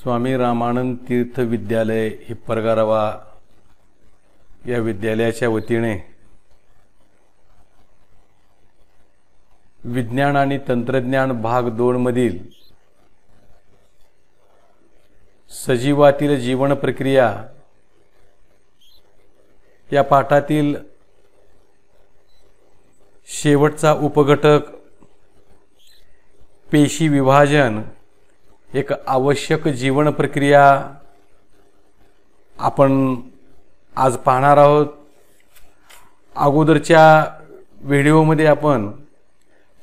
स्वामी रामानंद तीर्थ विद्यालय हिप्परगारवा या विद्यालयाच्या वतीने विज्ञान आणि तंत्रज्ञान भाग 2 मधील सजीवातील जीवन प्रक्रिया या पाठातील शेवटचा उपघटक पेशी विभाजन एक आवश्यक जीवन प्रक्रिया आपण आज पाहणार आहोत। अगोदरच्या व्हिडिओमध्ये आपण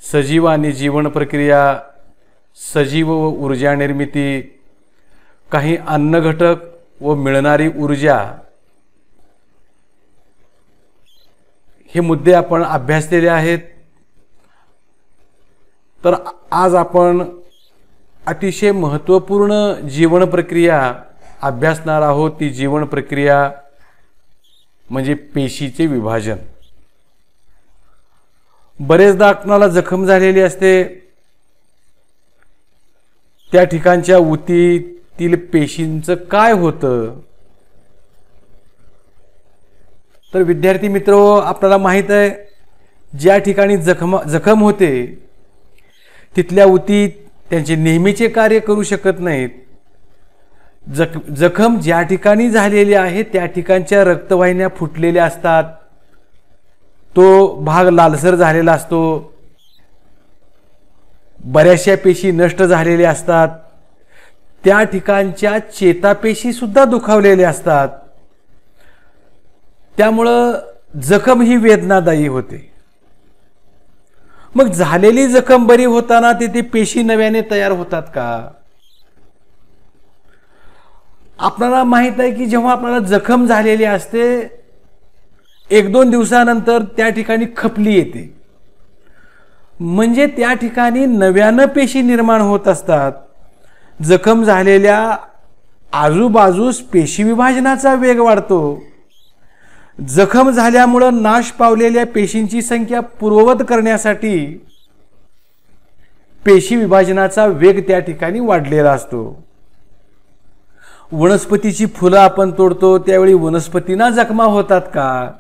सजीव आणि जीवन प्रक्रिया, सजीव व ऊर्जा निर्मिती, काही अन्न घटक व मिळणारी ऊर्जा हे मुद्दे आपण अभ्यासलेले आहेत। तर आज आपण अतिशय महत्त्वपूर्ण जीवन प्रक्रिया अभ्यासणार आहोत। ती जीवन प्रक्रिया म्हणजे पेशीचे विभाजन। बरेचदा आपणाला जखम झालेली असते, त्या ठिकाणच्या उतीतील पेशींचं काय होतं? तर विद्यार्थी मित्रो, आपल्याला माहित आहे ज्या ठिकाणी जखम होते तिथल्या उती त्यांचे नेहमीचे कार्य करू शकत नाहीत। जखम ज्या ठिकाणी झालेली आहे त्या ठिकाणच्या रक्तवाहिन्या फुटलेल्या असतात, तो भाग लालसर झालेला असतो, बऱ्याचशा पेशी नष्ट झालेल्या असतात, त्या ठिकाणच्या चेतापेशी सुद्धा दुखावलेल्या असतात। त्यामुळे जखम ही वेदनादायी होते। मग झालेली जखम बरी होताना तिथे पेशी नव्याने तयार होतात का? आपल्याला माहित आहे की जेव्हा आपल्याला जखम झालेली असते 1-2 दिवसानंतर त्या ठिकाणी खपली येते, म्हणजे त्या ठिकाणी नव्याने पेशी निर्माण होत असतात। जखम झालेल्या आजूबाजूस पेशी विभाजनाचा वेग वाढतो। जखम झाल्यामुळे नाश पावलेल्या पेशींची संख्या पूर्ववत करण्यासाठी पेशी विभाजनाचा वेग त्या ठिकाणी वाढलेला असतो। वनस्पतीची फुलं आपण तोडतो त्यावेळी वनस्पतींना जखमा होतात का?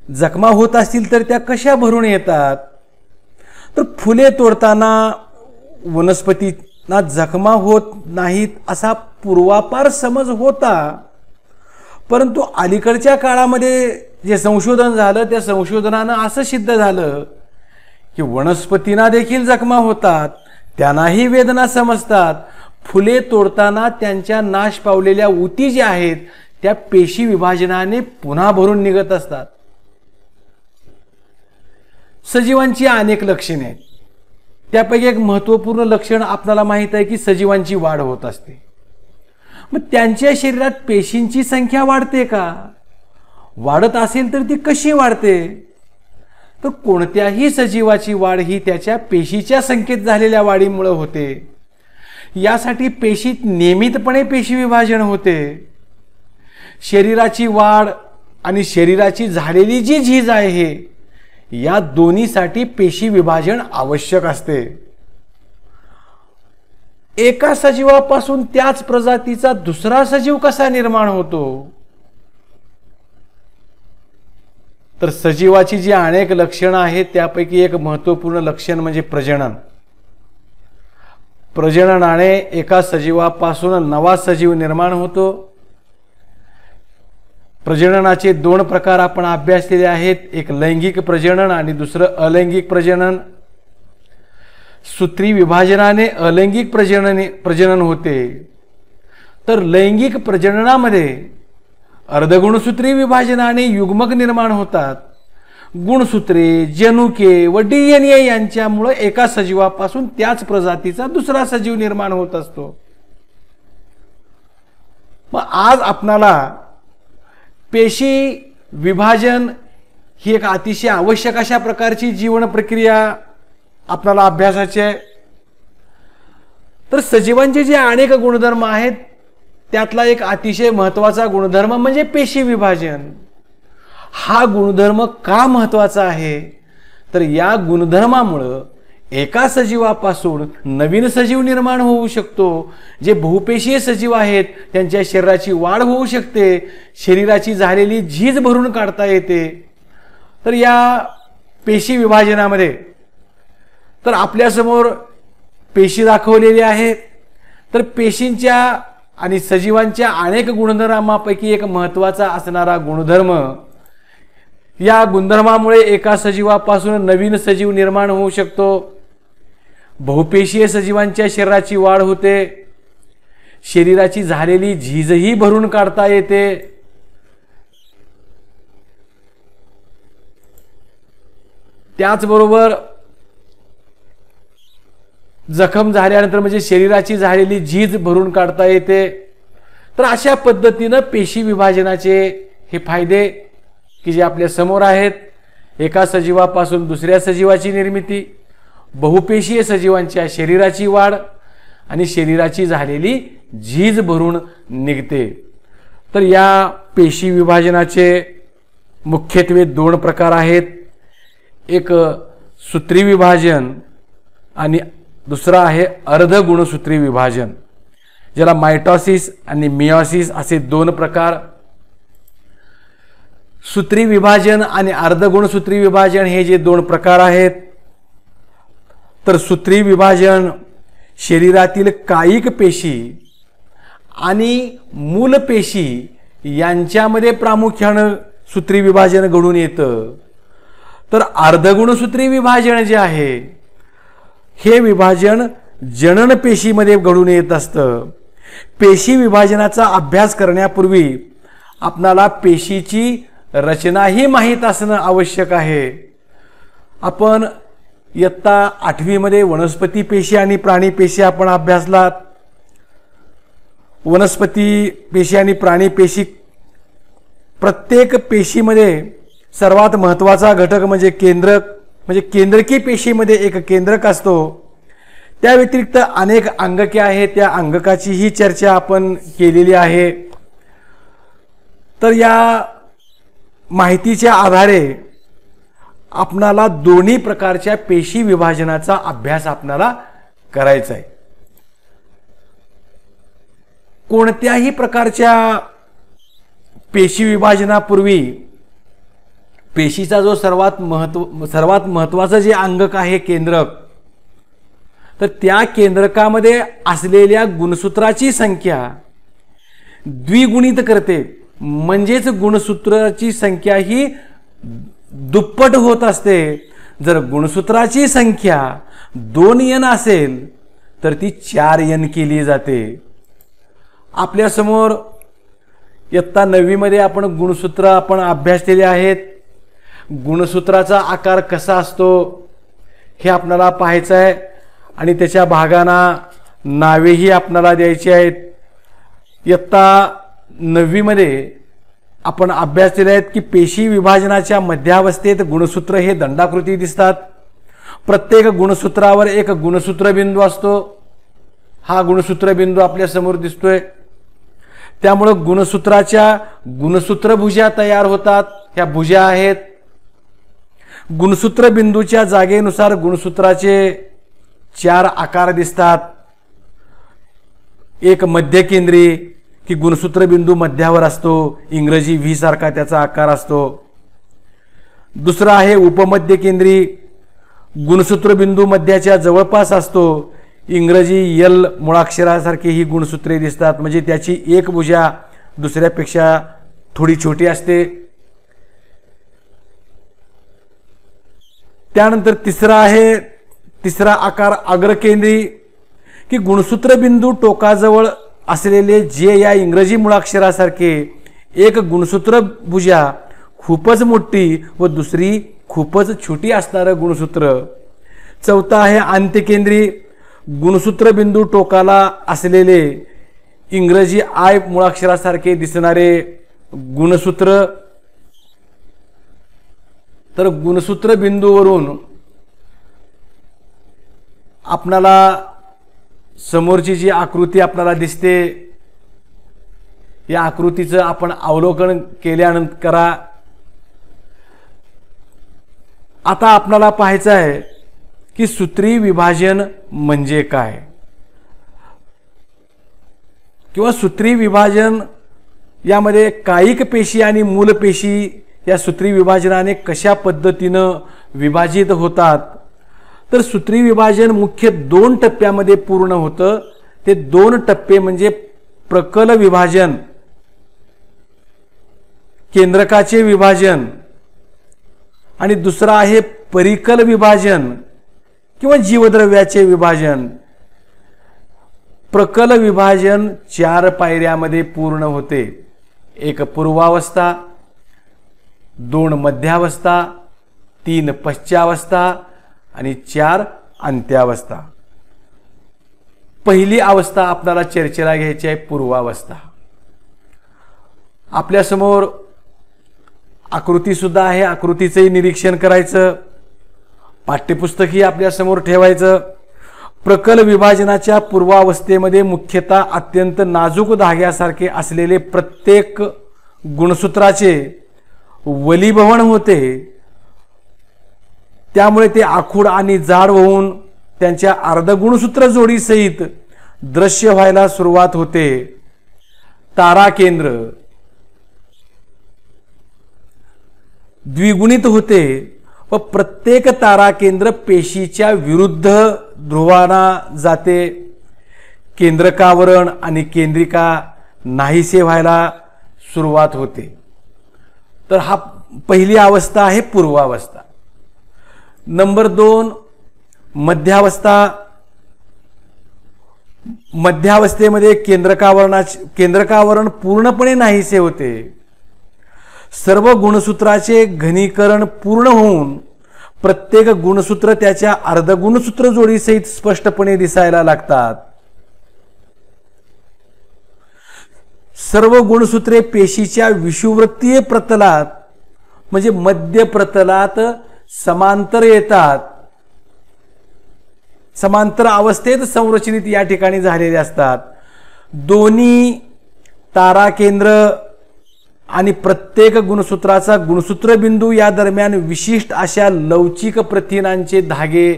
जखमा होत असतील तर त्या कशा भरून येतात? तर फुले तोडताना वनस्पतींना जखमा होत नाहीत असा पूर्वापार समज होता, परंतु अलीकडच्या काळामध्ये जे संशोधन झालं त्या संशोधनानं असं सिद्ध झालं की वनस्पतींना देखील जखमा होतात, त्यांनाही वेदना समजतात। फुले तोडताना त्यांच्या नाश पावलेल्या उती ज्या आहेत त्या पेशी विभाजनाने पुन्हा भरून निघत असतात। सजीवांची अनेक लक्षणे आहेत, त्यापैकी एक महत्त्वपूर्ण लक्षण आपल्याला माहित आहे की सजीवांची वाढ होत असते। मग त्यांच्या शरीरात पेशींची संख्या वाढते का? वाढत असेल तर ती कशी वाढते? तर कोणत्याही सजीवाची वाढ ही त्याच्या पेशीच्या संख्येत झालेल्या वाढीमुळे होते। यासाठी पेशीत नियमितपणे पेशी विभाजन होते। शरीराची वाढ आणि शरीराची झालेली जी झीज आहे या दोन्हीसाठी पेशी विभाजन आवश्यक असते। एका सजीवापासून त्याच प्रजातीचा दुसरा सजीव कसा निर्माण होतो? तर सजीवाची जी अनेक लक्षणं आहेत त्यापैकी एक महत्त्वपूर्ण लक्षण म्हणजे प्रजनन। प्रजननाने एका सजीवापासून नवा सजीव निर्माण होतो। प्रजननाचे 2 प्रकार आपण अभ्यासलेले आहेत, एक लैंगिक प्रजनन आणि दुसरं अलैंगिक प्रजनन। सूत्री विभाजनाने अलैंगिक प्रजनन होते, तर लैंगिक प्रजननामध्ये अर्धगुणसूत्री विभाजनाने युग्मक निर्माण होतात। गुणसूत्रे, जनुके व DNA यांच्यामुळे एका सजीवापासून त्याच प्रजातीचा दुसरा सजीव निर्माण होत असतो। मग आज आपणाला पेशी विभाजन ही एक अतिशय आवश्यक अशा प्रकारची जीवन प्रक्रिया आपल्याला अभ्यासाचे आहे। तर सजीवांचे जे अनेक गुणधर्म आहेत त्यातला एक अतिशय महत्त्वाचा गुणधर्म म्हणजे पेशी विभाजन। हा गुणधर्म का महत्त्वाचा आहे? तर या गुणधर्मामुळे एका सजीवापासून नवीन सजीव निर्माण होऊ शकतो. जे बहुपेशीय सजीव आहेत त्यांच्या शरीराची वाढ होऊ शकते, शरीराची झालेली झीज भरून काढता येते. तर या पेशी विभाजनामध्ये तर आपल्यासमोर पेशी दाखवलेली आहेत. तर पेशींच्या आणि सजीवांच्या अनेक गुणधर्मांपैकी एक महत्त्वाचा असणारा गुणधर्म, या गुणधर्मामुळे एका सजीवापासून नवीन सजीव निर्माण होऊ शकतो, बहुपेशीय सजीवांच्या शरीराची वाढ होते, शरीराची झालेली झीजही भरून काढता येते. त्याचबरोबर जखम झाल्यानंतर म्हणजे शरीराची झालेली झीज भरून काढता येते. तर अशा पद्धतीनं पेशी विभाजनाचे हे फायदे की जे आपल्या समोर आहेत, एका सजीवापासून दुसऱ्या सजीवाची निर्मिती, बहुपेशीय सजीवांच्या शरीराची वाढ आणि शरीराची झालेली झीज भरून निघते. तर या पेशी विभाजनाचे मुख्यत्वे दोन प्रकार आहेत. एक सूत्री विभाजन आणि दुसरा आहे अर्धगुणसूत्री विभाजन, ज्याला मायटॉसिस आणि मियोसिस असे दोन प्रकार. सूत्री विभाजन आणि अर्धगुणसूत्री विभाजन हे जे दोन प्रकार आहेत, तर सूत्री विभाजन शरीरातील कायिक पेशी आणि मूल पेशी यांच्यामध्ये प्रामुख्याने सूत्री विभाजन घडून येतं. तर अर्धगुणसूत्री विभाजन जे आहे हे विभाजन जनन पेशीमध्ये घडून येत असतं. पेशी विभाजनाचा अभ्यास करण्यापूर्वी आपणाला पेशीची रचनाही माहीत असणं आवश्यक आहे. आपण इयत्ता 8वी मध्ये वनस्पती पेशी आणि प्राणी पेशी आपण अभ्यासलात. वनस्पती पेशी आणि प्राणी पेशी, प्रत्येक पेशीमध्ये सर्वात महत्त्वाचा घटक म्हणजे केंद्रक, म्हणजे केंद्रकी पेशीमध्ये एक केंद्रक असतो. त्या व्यतिरिक्त अनेक अंगके आहेत, त्या अंगकाची ही चर्चा आपण केलेली आहे. तर या माहितीच्या आधारे आपणाला दोन्ही प्रकारच्या पेशी विभाजनाचा अभ्यास आपणाला करायचा आहे. कोणत्याही प्रकारच्या पेशी विभाजनापूर्वी पेशीचा जो सर्वात महत्त्वाचं जे अंगक आहे केंद्रक, तर त्या केंद्रकामध्ये असलेल्या गुणसूत्राची संख्या द्विगुणित करते. म्हणजेच गुणसूत्राची संख्या ही दुप्पट होत असते. जर गुणसूत्राची संख्या 2n असेल तर ती 4n केली जाते. आपल्या समोर इयत्ता 9वी मध्ये आपण गुणसूत्र आपण अभ्यासलेले आहेत. गुणसूत्राचा आकार कसा असतो हे आपल्याला पाहायचं आहे आणि त्याच्या भागांना नावेही आपल्याला द्यायची आहेत. इयत्ता 9वी मध्ये आपण अभ्यासलेले आहेत की पेशी विभाजनाच्या मध्यावस्थेत गुणसूत्र हे दंडाकृती दिसतात. प्रत्येक गुणसूत्रावर एक गुणसूत्र बिंदू असतो. हा गुणसूत्र बिंदू आपल्या समोर दिसतोय. त्यामुळे गुणसूत्राच्या गुणसूत्र भुजा तयार होतात. ह्या भुजा आहेत. गुणसूत्र बिंदूच्या जागेनुसार गुणसूत्राचे 4 आकार दिसतात. एक मध्यकेंद्री की गुणसूत्र बिंदू मध्यावर असतो, इंग्रजी व्ही सारखा त्याचा आकार असतो. दुसरा आहे उपमध्यकेंद्री, गुणसूत्र बिंदू मध्याच्या जवळपास असतो, इंग्रजी एल मुळाक्षरासारखी ही गुणसूत्रे दिसतात. म्हणजे त्याची एक भुजा दुसऱ्यापेक्षा थोडी छोटी असते. त्यानंतर तिसरा आकार अग्रकेंद्री की गुणसूत्र बिंदू टोकाजवळ असलेले जे या इंग्रजी मुळाक्षरासारखे एक गुणसूत्र भुजा खूपच मोठी व दुसरी खूपच छोटी असणारं गुणसूत्र. चौथा आहे अंत्यकेंद्री, गुणसूत्र बिंदू टोकाला असलेले इंग्रजी आय मुळाक्षरासारखे दिसणारे गुणसूत्र. तर गुणसूत्र बिंदूवरून आपणाला समोरची जी आकृती आपल्याला दिसते, या आकृतीचं आपण अवलोकन केल्यानंतर करा. आता आपल्याला पाहायचं आहे की सूत्री विभाजन म्हणजे काय, किंवा सूत्री विभाजन यामध्ये कायिक पेशी आणि मूल पेशी या सूत्री विभाजनाने कशा पद्धतीनं विभाजित होतात. तर सूत्री विभाजन मुख्य 2 टप्प्यामध्ये पूर्ण होतं. ते 2 टप्पे म्हणजे प्रकल विभाजन, केंद्रकाचे विभाजन, आणि दुसरा आहे परिकल विभाजन किंवा जीवद्रव्याचे विभाजन. प्रकल विभाजन 4 पायऱ्यामध्ये पूर्ण होते. 1 पूर्वावस्था, 2 मध्यावस्था, 3 पश्चावस्था आणि 4 अंत्यावस्था. पहिली अवस्था आपल्याला चर्चेला घ्यायची आहे पूर्वावस्था. आपल्यासमोर आकृती सुद्धा आहे, आकृतीचंही निरीक्षण करायचं, पाठ्यपुस्तकही आपल्यासमोर ठेवायचं. प्रकल विभाजनाच्या पूर्वावस्थेमध्ये मुख्यतः अत्यंत नाजूक धाग्यासारखे असलेले प्रत्येक गुणसूत्राचे वलीभवन होते. त्यामुळे ते आखूड आणि जाड होऊन त्यांच्या अर्धगुणसूत्र जोडीसहित दृश्य व्हायला सुरुवात होते. तारा केंद्र द्विगुणित होते व प्रत्येक तारा केंद्र पेशीच्या विरुद्ध ध्रुवाना जाते. केंद्रकावरण आणि केंद्रिका नाहीसे व्हायला सुरुवात होते. तर हा पहिली अवस्था आहे पूर्वावस्था. नंबर 2 मध्यावस्था. मध्यावस्थेमध्ये केंद्रकावरण पूर्णपणे नाहीसे होते. सर्व गुणसूत्राचे घनीकरण पूर्ण होऊन प्रत्येक गुणसूत्र त्याच्या अर्धगुणसूत्र जोडीसहित स्पष्टपणे दिसायला लागतात. सर्व गुणसूत्रे पेशीच्या विषुववृत्तीय प्रतलात म्हणजे मध्य प्रतलात समांतर येतात. समांतर अवस्थेत संरचनित या ठिकाणी झालेले असतात. दोन्ही तारा केंद्र आणि प्रत्येक गुणसूत्राचा गुणसूत्र बिंदू या दरम्यान विशिष्ट अशा लवचिक प्रथिनांचे धागे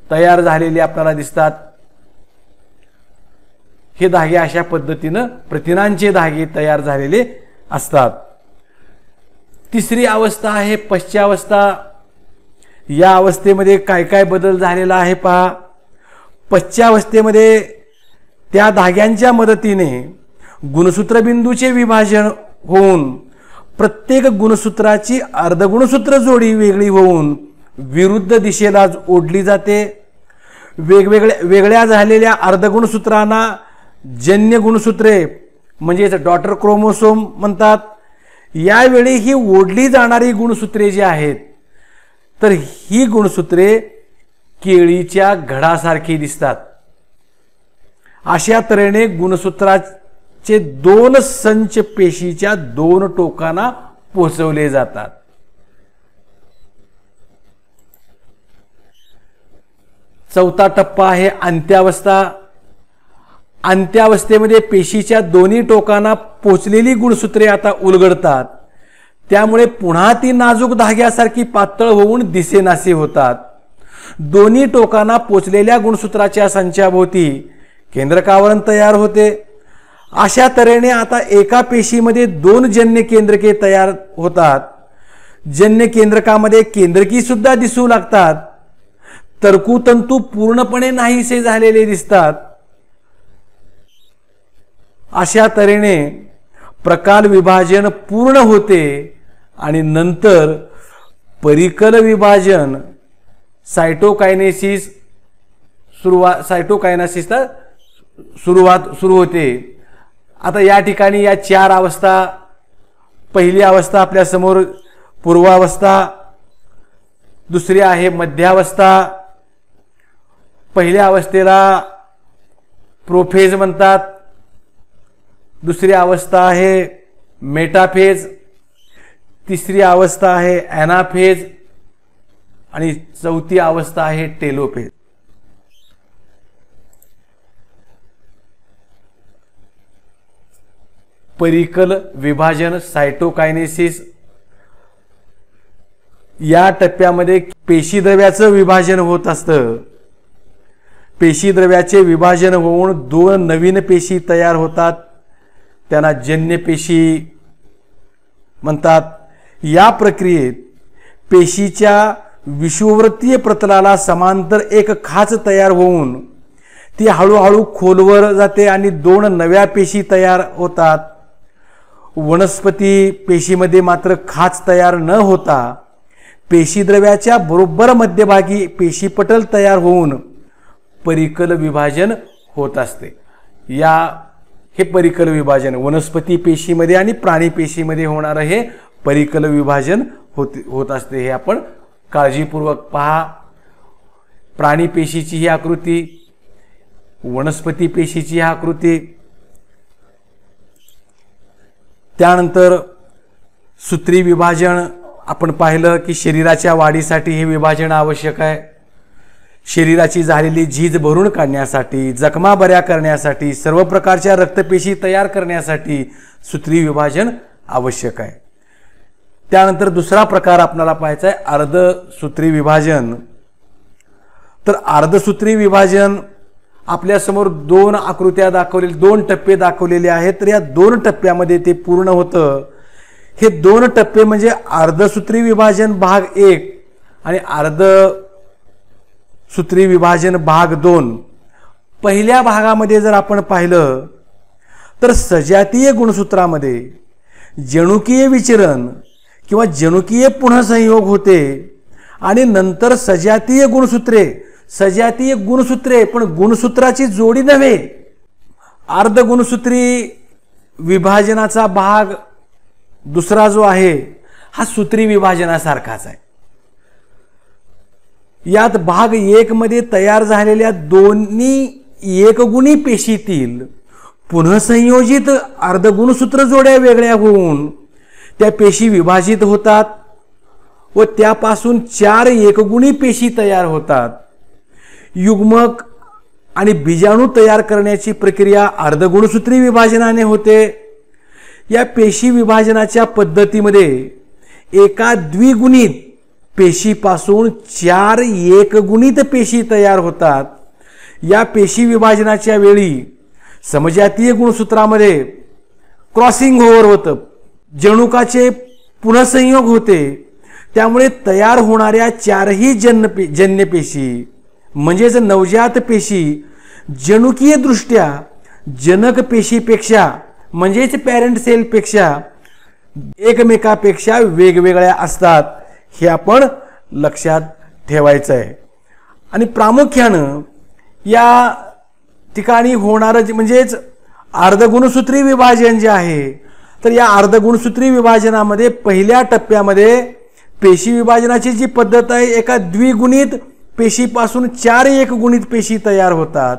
तयार झालेले आपल्याला दिसतात. हे धागे अशा पद्धतीनं प्रथिनांचे धागे तयार झालेले असतात. तिसरी अवस्था आहे पश्चावस्था. या अवस्थेमध्ये काय काय बदल झालेला आहे पहा. पश्चावस्थेमध्ये त्या धाग्यांच्या मदतीने गुणसूत्रबिंदूचे विभाजन होऊन प्रत्येक गुणसूत्राची अर्धगुणसूत्र जोडी वेगळी होऊन विरुद्ध दिशेला ओढली जाते. वेगळ्या झालेल्या अर्धगुणसूत्रांना जन्य गुणसूत्रे म्हणजे डॉटर क्रोमोसोम म्हणतात. यावेळी ही ओढली जाणारी गुणसूत्रे जी आहेत तर ही गुणसूत्रे केळीच्या घडासारखी दिसतात. अशा तऱ्हेने गुणसूत्राचे 2 संच पेशीच्या 2 टोकांना पोहोचवले जातात. चौथा टप्पा आहे अंत्यावस्था. अंत्यावस्थेमध्ये पेशीच्या दोन्ही टोकांना पोचलेली गुणसूत्रे आता उलगडतात. त्यामुळे पुन्हा ती नाजूक धाग्यासारखी पातळ होऊन दिसेनासे होतात. दोन्ही टोकांना पोचलेल्या गुणसूत्राच्या संचाभोवती केंद्रकावरण तयार होते. अशा तऱ्हेने आता एका पेशीमध्ये 2 जन्य केंद्रके तयार होतात. जन्य केंद्रकामध्ये केंद्रकी सुद्धा दिसू लागतात. तर्कुतंतू पूर्णपणे नाहीसे झालेले दिसतात. अशा तऱ्हेने प्रकाल विभाजन पूर्ण होते आणि नंतर परिकल विभाजन सायटोकायनेसिसला सुरू होते. आता या ठिकाणी या 4 अवस्था. पहिली अवस्था आपल्या समोर पूर्वावस्था, दुसरी आहे मध्यावस्था. पहिल्या अवस्थेला प्रोफेज म्हणतात. दुसरी अवस्था आहे मेटाफेज, तिसरी अवस्था आहे ॲनाफेज आणि चौथी अवस्था आहे टेलोफेज. परिकल विभाजन सायटोकायनेसिस या टप्प्यामध्ये पेशीद्रव्याचं विभाजन होत असतं. पेशीद्रव्याचे विभाजन होऊन 2 नवीन पेशी तयार होतात, त्यांना जन्य पेशी म्हणतात. या प्रक्रियेत पेशीच्या विषुववृत्तीय प्रतलाला समांतर एक खाच तयार होऊन ती हळूहळू खोलवर जाते आणि 2 नव्या पेशी तयार होतात. वनस्पती पेशीमध्ये मात्र खाच तयार न होता पेशीद्रव्याच्या बरोबर मध्यभागी पेशीपटल तयार होऊन परिकल विभाजन होत असते. हे परिकल विभाजन वनस्पती पेशीमध्ये आणि प्राणी पेशीमध्ये होणारं हे परिकल विभाजन होत असते. हे आपण काळजीपूर्वक पहा. प्राणी पेशीची ही आकृती, वनस्पती पेशीची ही आकृती. त्यानंतर सूत्री विभाजन आपण पाहिलं की शरीराच्या वाढीसाठी हे विभाजन आवश्यक आहे. शरीराची झालेली झीज भरून काढण्यासाठी, जखमा बऱ्या करण्यासाठी, सर्व प्रकारच्या रक्तपेशी तयार करण्यासाठी सूत्री विभाजन आवश्यक आहे. त्यानंतर दुसरा प्रकार आपल्याला पाहायचा आहे अर्धसूत्री विभाजन. तर अर्धसूत्री विभाजन आपल्यासमोर 2 आकृत्या दाखवलेल्या, 2 टप्पे दाखवलेले आहेत. तर या 2 टप्प्यामध्ये ते पूर्ण होतं. हे 2 टप्पे म्हणजे अर्धसूत्री विभाजन भाग 1 आणि अर्धसूत्री विभाजन भाग 2. पहिल्या भागामध्ये जर आपण पाहिलं तर सजातीय गुणसूत्रामध्ये जनुकीय विचरण किंवा जनुकीय पुनःसंयोग होते आणि नंतर सजातीय गुणसूत्रे पण गुणसूत्राची जोडी नव्हे. अर्धगुणसूत्री विभाजनाचा भाग दुसरा जो आहे हा सूत्री विभाजनासारखाच आहे. यात भाग 1 मध्ये तयार झालेल्या दोन्ही एकगुणी पेशीतील पुनःसंयोजित अर्धगुणसूत्र जोड्या वेगळ्या होऊन त्या पेशी विभाजित होतात व त्यापासून 4 एकगुणी पेशी तयार होतात. युग्मक आणि बीजाणू तयार करण्याची प्रक्रिया अर्धगुणसूत्री विभाजनाने होते. या पेशी विभाजनाच्या पद्धतीमध्ये एका द्विगुणित पेशीपासून 4 एकगुणित पेशी तयार होतात. या पेशी विभाजनाच्या वेळी समजातीय गुणसूत्रामध्ये क्रॉसिंग ओव्हर होतं, जनुकाचे पुनःसंयोग होते. त्यामुळे तयार होणाऱ्या 4ही जन्य पेशी म्हणजेच नवजात पेशी जनुकीय दृष्ट्या जनक पेशीपेक्षा म्हणजेच पॅरेंट सेलपेक्षा एकमेकापेक्षा वेगवेगळ्या असतात. हे आपण लक्षात ठेवायचं आहे. आणि प्रामुख्यानं या ठिकाणी होणारं म्हणजेच अर्धगुणसूत्री विभाजन जे आहे, तर या अर्धगुणसूत्री विभाजनामध्ये पहिल्या टप्प्यामध्ये पेशी विभाजनाची जी पद्धत आहे, एका द्विगुणित पेशीपासून 4 एकगुणित पेशी तयार होतात.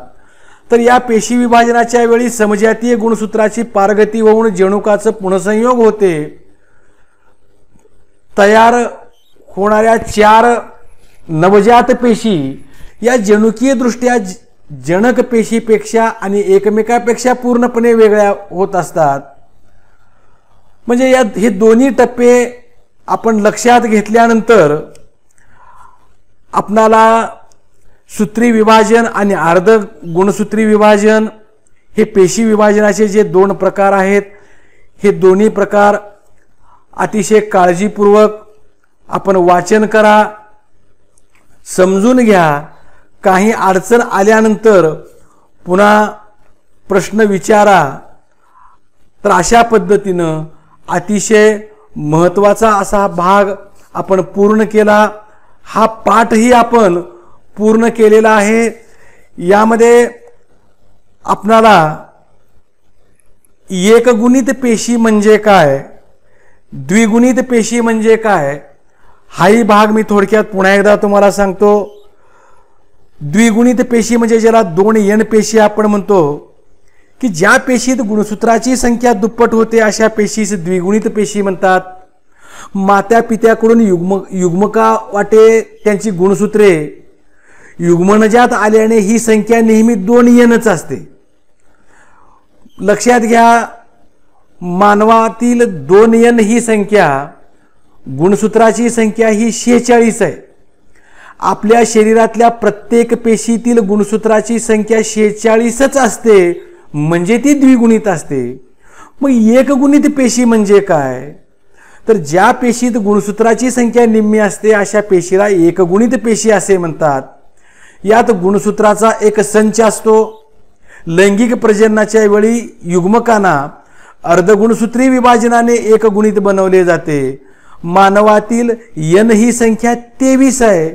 तर या पेशी विभाजनाच्या वेळी समजातीय गुणसूत्राची पारगती होऊन जनुकाचं पुनःसंयोग होते. तयार होणाऱ्या 4 नवजात पेशी या जनुकीय दृष्ट्या जनक पेशीपेक्षा आणि एकमेकापेक्षा पूर्णपणे वेगळ्या होत असतात. म्हणजे या हे दोन्ही टप्पे आपण लक्षात घेतल्यानंतर आपणाला सूत्री विभाजन आणि अर्ध गुणसूत्री विभाजन हे पेशी विभाजनाचे जे 2 प्रकार आहेत, हे दोन्ही प्रकार अतिशय काळजीपूर्वक आपण वाचन करा, समजून घ्या. काही अडचण आल्यानंतर पुन्हा प्रश्न विचारा. तर अशा पद्धतीनं अतिशय महत्त्वाचा असा भाग आपण पूर्ण केला. हा पाठही आपण पूर्ण केलेला आहे. यामध्ये आपणाला एकगुणित पेशी म्हणजे काय, द्विगुणित पेशी म्हणजे काय, हाही भाग मी थोडक्यात पुन्हा एकदा तुम्हाला सांगतो. द्विगुणित पेशी म्हणजे ज्याला 2 N पेशी आपण म्हणतो, की ज्या पेशीत गुणसूत्राची संख्या दुप्पट होते अशा पेशीस द्विगुणित पेशी म्हणतात. मात्या पित्याकडून युग्मका वाटे त्यांची गुणसूत्रे युग्मनजात आल्याने ही संख्या नेहमी 2 Nच असते. लक्षात घ्या, मानवातील 2 N ही संख्या गुणसूत्राची संख्या ही 46 आहे. आपल्या शरीरातल्या प्रत्येक पेशीतील गुणसूत्राची संख्या 46च असते, म्हणजे ती द्विगुणित असते. मग एकगुणित पेशी म्हणजे काय? तर ज्या पेशीत गुणसूत्राची संख्या निम्मी असते अशा पेशीला एकगुणित पेशी असे म्हणतात. यात गुणसूत्राचा एक संच असतो. लैंगिक प्रजननाच्या वेळी युग्मकांना अर्धगुणसूत्री विभाजनाने एकगुणित बनवले जाते. मानवातील N ही संख्या 23 आहे.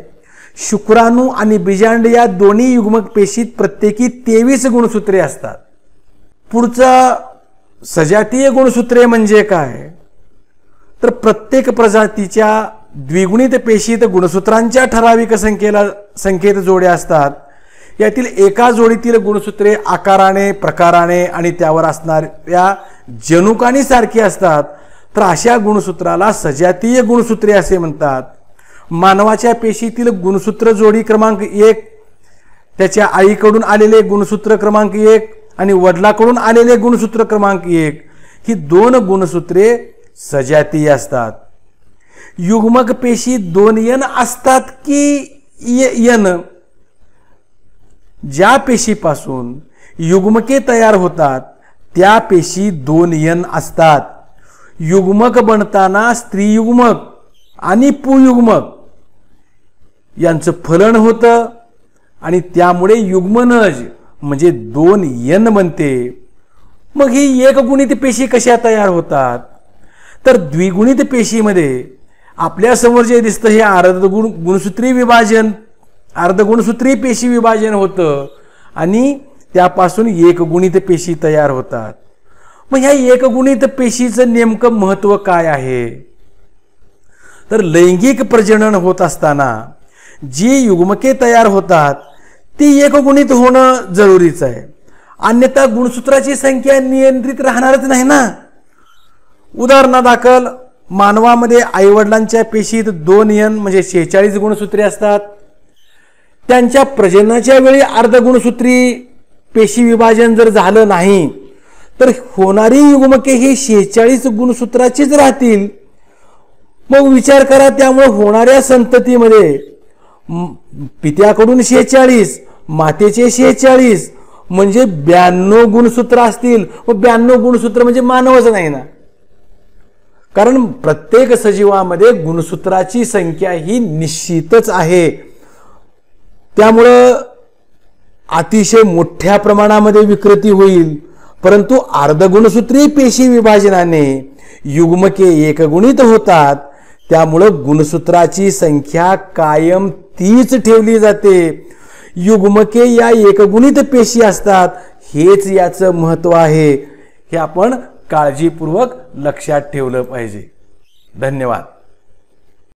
शुक्राणू आणि बीजांड या दोन्ही युग्मक पेशीत प्रत्येकी 23 गुणसूत्रे असतात. पुढचा सजातीय गुणसूत्रे म्हणजे काय? तर प्रत्येक प्रजातीच्या द्विगुणित पेशीत गुणसूत्रांच्या ठराविक संख्येत जोड्या असतात. यातील एका जोडीतील गुणसूत्रे आकाराने, प्रकाराने आणि त्यावर असणाऱ्या जनुकांनी सारखी असतात. तर अशा गुणसूत्राला सजातीय गुणसूत्रे असे म्हणतात. मानवाच्या पेशीतील गुणसूत्र जोडी क्रमांक 1, त्याच्या आईकडून आलेले गुणसूत्र क्रमांक 1 आणि वडिलाकडून आलेले गुणसूत्र क्रमांक 1 ही 2 गुणसूत्रे सजातीय असतात. युग्मक पेशी 2N असतात की N? ज्या पेशीपासून युग्मके तयार होतात त्या पेशी 2N असतात. युग्मक बनताना स्त्रीयुग्मक आणि पुयुग्मक यांचं फलन होतं आणि त्यामुळे युग्मनज म्हणजे 2N बनते. मग ही एकगुणित पेशी कशा तयार होतात? तर द्विगुणित पेशीमध्ये आपल्या समोर जे दिसतं हे अर्धगुणसूत्री पेशी विभाजन होतं आणि त्यापासून एकगुणित पेशी तयार होतात. मग ह्या एकगुणित पेशीचं नेमकं महत्व काय आहे? तर लैंगिक प्रजनन होत असताना जी युग्मके तयार होतात ती एकगुणित होणं जरुरीच आहे, अन्यथा गुणसूत्राची संख्या नियंत्रित राहणारच नाही ना. उदाहरणादाखल मानवामध्ये आईवडिलांच्या पेशीत 2N म्हणजे 46 गुणसूत्रे असतात. त्यांच्या प्रजननाच्या वेळी अर्धगुणसूत्री पेशी विभाजन जर झालं नाही तर होणारी युग्मके ही 46 गुणसूत्राचीच राहतील. मग विचार करा, त्यामुळे होणाऱ्या संततीमध्ये पित्याकडून 46, मातेचे 46 म्हणजे 92 गुणसूत्र असतील. व 92 गुणसूत्र म्हणजे मानवच नाही ना, कारण प्रत्येक सजीवामध्ये गुणसूत्राची संख्या ही निश्चितच आहे. त्यामुळं अतिशय मोठ्या प्रमाणामध्ये विकृती होईल. परंतु अर्धगुणसूत्री पेशी विभाजनाने युग्मके एकगुणित होतात. त्यामुळं गुणसूत्राची संख्या कायम तीच ठेवली जाते. युग्मके या एकगुणित पेशी असतात, हेच याचं महत्व आहे. हे आपण काळजीपूर्वक लक्षात ठेवलं पाहिजे. धन्यवाद.